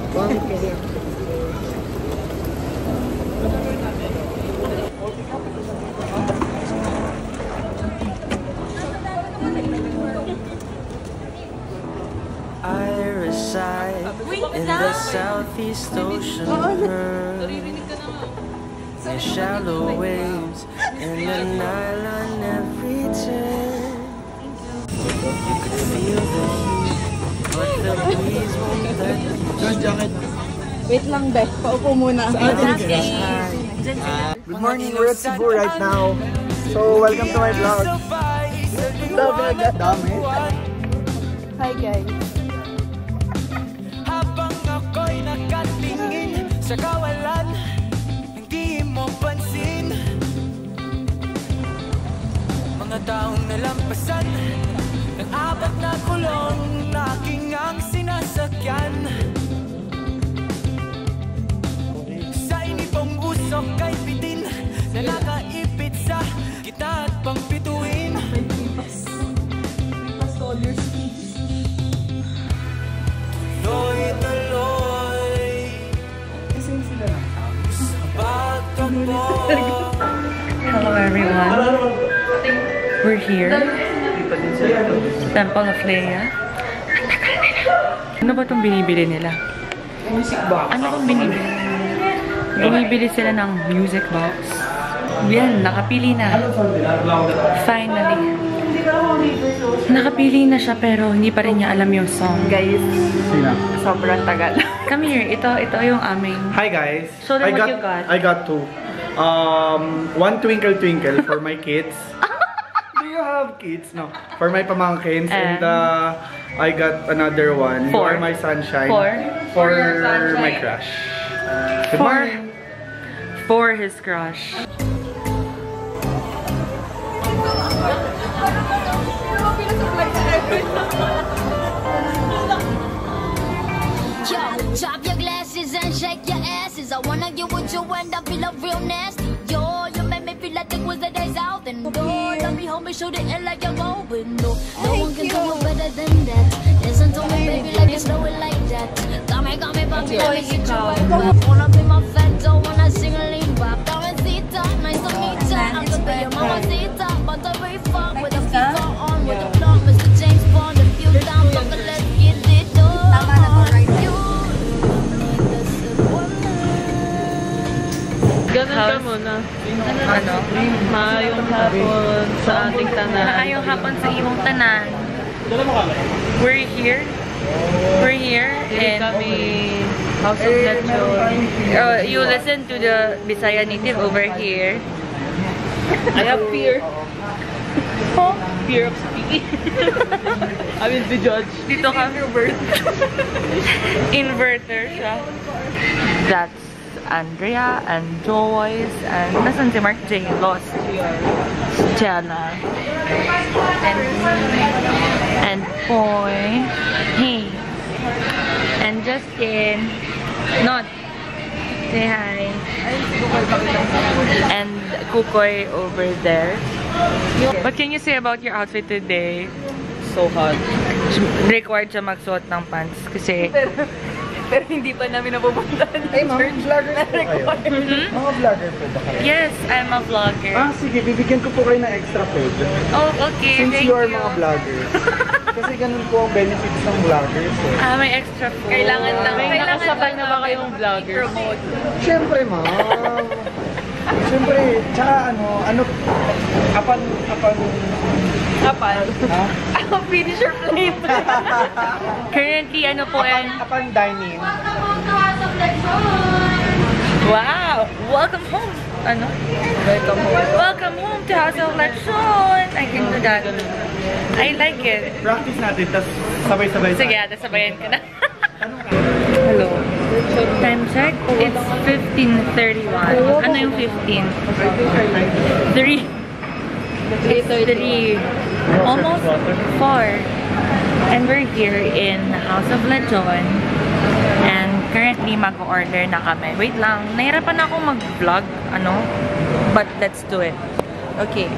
I reside in the Southeast Ocean, in shallow waves, in an island every turn. You could feel the heat, but the breeze won't let you. Wait lang, Beth. Paupo muna. Good morning, we're at Cebu right now. So, welcome to my vlog. Dami. Hi, guys. Habang ako'y nakatingin sa kawalan, hindi mo pansin mga taong nalampasan ng apat na kulong na aking ang sinasakyan. Sa inipong usok kay bitin na nakaipit sa gitna at pangpituin. Hello everyone, we're here sa Temple of Leia. Ano ba itong binibili nila? Music box. Ano bang binibili? Bumibili sila ng music box. Yan, nakapili na. Finally. Nakapili na siya pero hindi pa rin niya alam yung song. Guys, sobrang tagal. Come here, ito yung aming... Hi guys. Show them what you got. I got two. One Twinkle Twinkle for my kids. Do you have kids? No. For my pamangkins. And I got another one. For my sunshine. For my crush. Good morning. For his crush. Yo, drop your glasses and shake your asses. I wanna get with you and I feel real nasty. Yo, you make me feel like it was the days out. And let me hold me, shoot it in like you're going. No one can do you better than that. Listen to me, baby, like you slow it like that. Got me, papi, let me get you right back. Wanna be my fat dough when I sing a lean back. Mamacita, nice to meet ya. I'm the be your mamacita, but the way fuck with the FIFA on, with the plot, Mr. James Bond, a few times, I'm gonna let's get it done. Ganun ka muna. Ano? Maayong hapon sa ating tanan. Maayong hapon sa imong tanan. We're here. We're here and kami House of Lechon. you listen to the Bisaya native over here. I have fear. Fear of speaking. I will be judged. Dito ka. Inverter siya. That's Andrea and Joyce and nasan si Mark J. Lost. Stella. And Boy. Hey. And Justin. Not. Say hi. And Kukoy over there. What can you say about your outfit today? So hot. Required siya magsuot ng pants kasi Pero hindi pa namin napupuntahan. Hey ma'am, vlogger po kayo? Mga vlogger po ba kayo? yes, I'm a vlogger. Sige, bibigyan ko po kayo ng extra food. Oh, okay. Since Thank you are you. mga vloggers. Kasi ganun po ang benefits ng vloggers. May extra food. Kailangan lang. May nakasabay na ba kayong vlogger? Siyempre ma'am. Siyempre, tsaka kapan? Ha? Ang finisher plate. Currently, ano po yan? Kapan dining? Wow! Welcome home! Ano? Welcome home. Welcome home to House of Lechon! I can do that. I like it. Practice natin, tapos sabay-sabay. Sige, sabayan ka na. Hello. Time check. It's 15:31. Ano yung 15? 3. It's 3. Almost 4. And we're here in House of Lechon. And currently mag-order na kami. Wait lang. Nahirapan na akong mag-vlog. But let's do it. Okay.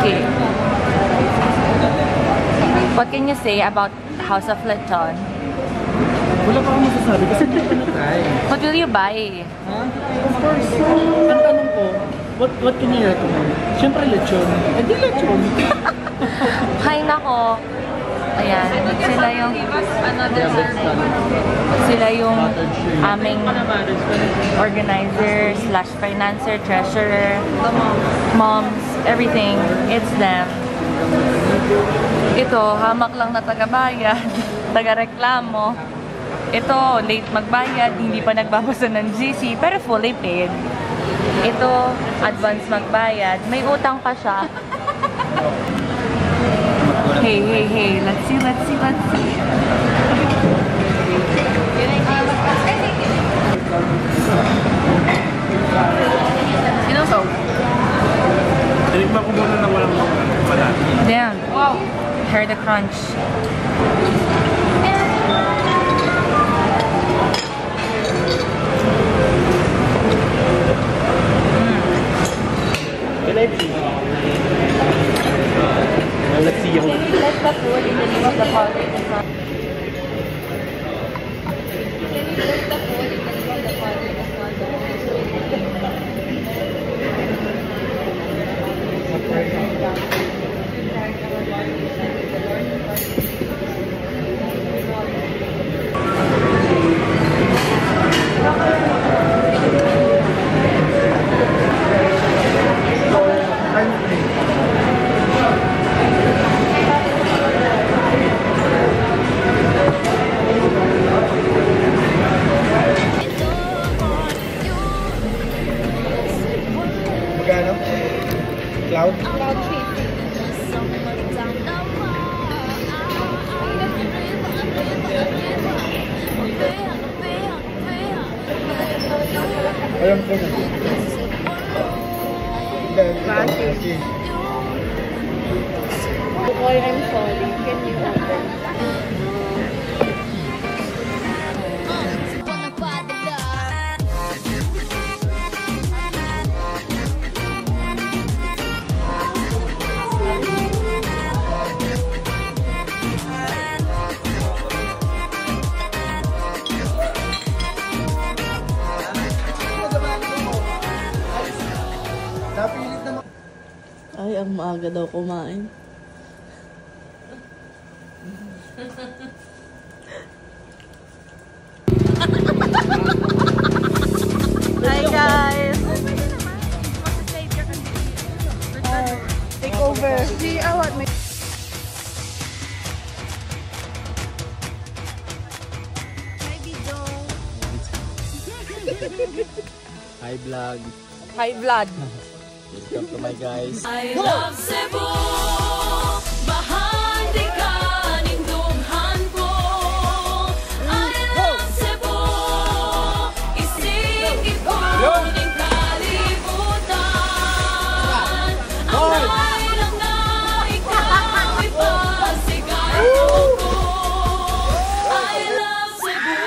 Okay. What can you say about House of Lechon? Wala pa akong masasabi kasi hindi ko na-try. What will you buy? Huh? Of course. Ang tanong ko, what can you recommend? Siyempre lechon. Hindi lechon. Hay nako. Ayan, sila yung aming organizer / financer, treasurer, moms, everything. It's them. Ito, hamak lang na taga-bayad, taga-reklamo. Ito, late magbayad, hindi pa nagbabasa ng GC, pero fully paid. Ito, advance magbayad, may utang pa siya. Hey, let's see. Sino so? Tinikman ko muna na walang pala. Damn. Wow. Hear the crunch. Let's see yung... Let the food in the name of the Father, the Son. Magkano? Cloud? Alam ko na. Classic. Boy, I'm sorry. Can you open? Ay, ang maaga daw kumain. Hi guys! Take over. See, I want my... Hi vlog. Hi, Vlad. Welcome to my guys. I love Cebu. Bahagi ka ning dughan ko. I love Cebu. Isig ko ning kalibutan. Ang lang na ikaw ipasigaw ko. I love Cebu.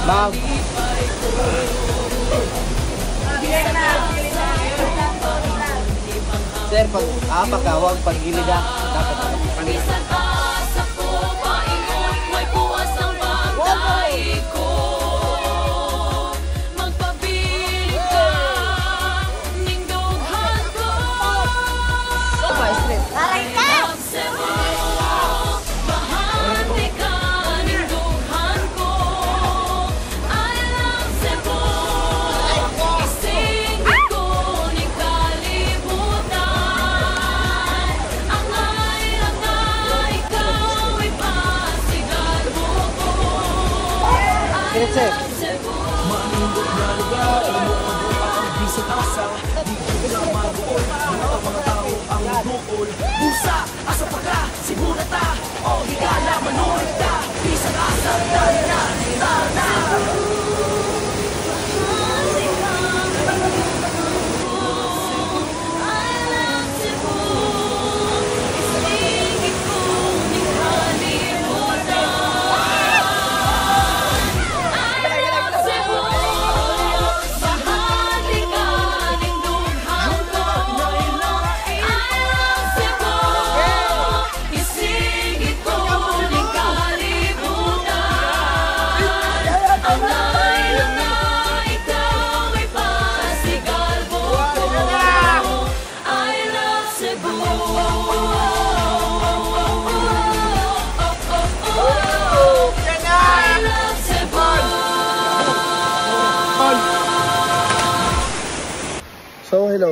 Ma'am. Sir, pag huwag pag-gilid dapat Isang asa ko, paingon, may buwas ng bangkay ko. Magpabilig ka, ning dughan ko. I love Cebu. Bahagi ka, ning dughan ko. I love Cebu. Isig ko, ning kalibutan. Ang ay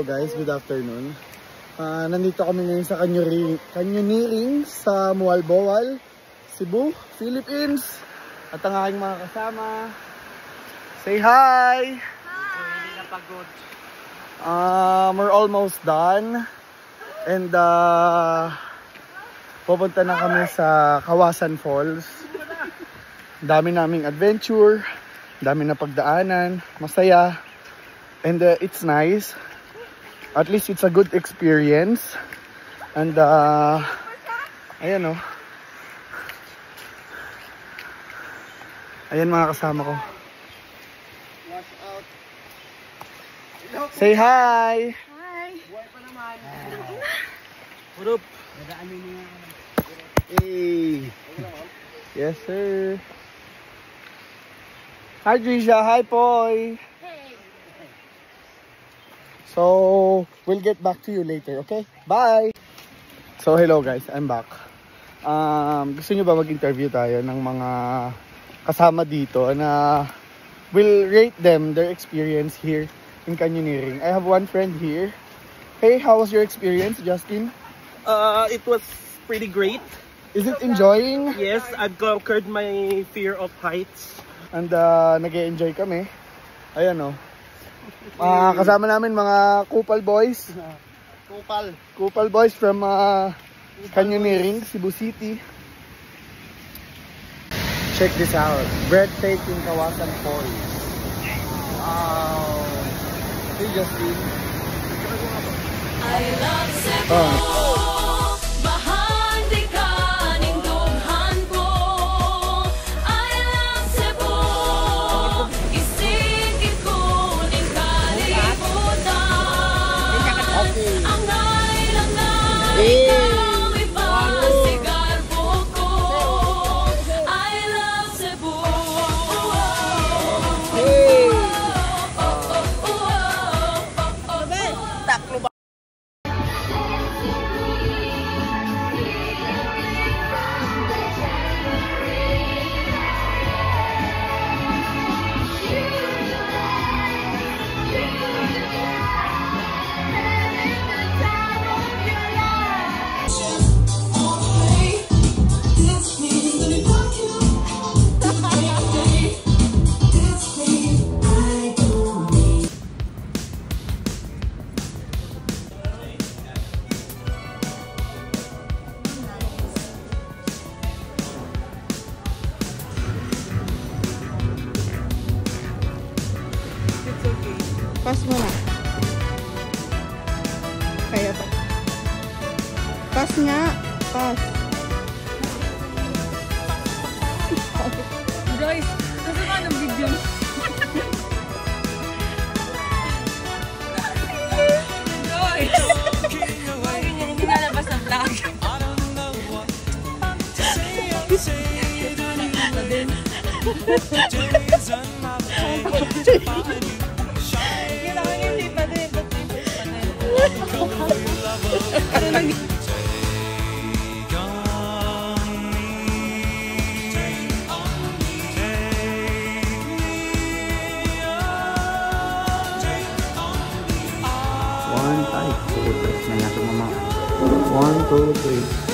Hello guys, good afternoon. Nandito kami ngayon sa canyoneering sa Mualboal, Cebu, Philippines. At ang aking mga kasama. Say hi! Hindi na pagod. We're almost done. And pupunta na kami sa Kawasan Falls. Dami naming adventure, dami na pagdaanan, masaya. And it's nice. At least it's a good experience. And ayan oh. Ayan mga kasama ko. Watch out. Say hi! Buhay pa naman. Hurup! Nadaanin niya. Hey! Yes sir! Hi Trisha! Hi Poy! So, we'll get back to you later, okay? Bye! So, hello guys, I'm back. Gusto nyo ba mag-interview tayo ng mga kasama dito na will rate them their experience here in canyoneering? I have one friend here. Hey, how was your experience, Justin? It was pretty great. Is it enjoying? Yes, I've conquered my fear of heights. And nag-e-enjoy kami. Ayan o. Kasama namin mga Kupal boys. Kupal boys from canyoneering, Cebu City. Check this out. Breathtaking Kawasan Falls. Wow. Hey Justin. I love Cebu. Bahandi ka ning dughan ko. I love Cebu. Isigit ko ning kalibutan. Ang langay ikaw ipasigar ko. I love Cebu. Pass mo na. Kaya pa. Pass nga. Pass. Guys, nasa ka ng video? Guys! Hindi nalabas ang vlog. Hindi pa din. Ano nang... One, 2, 3.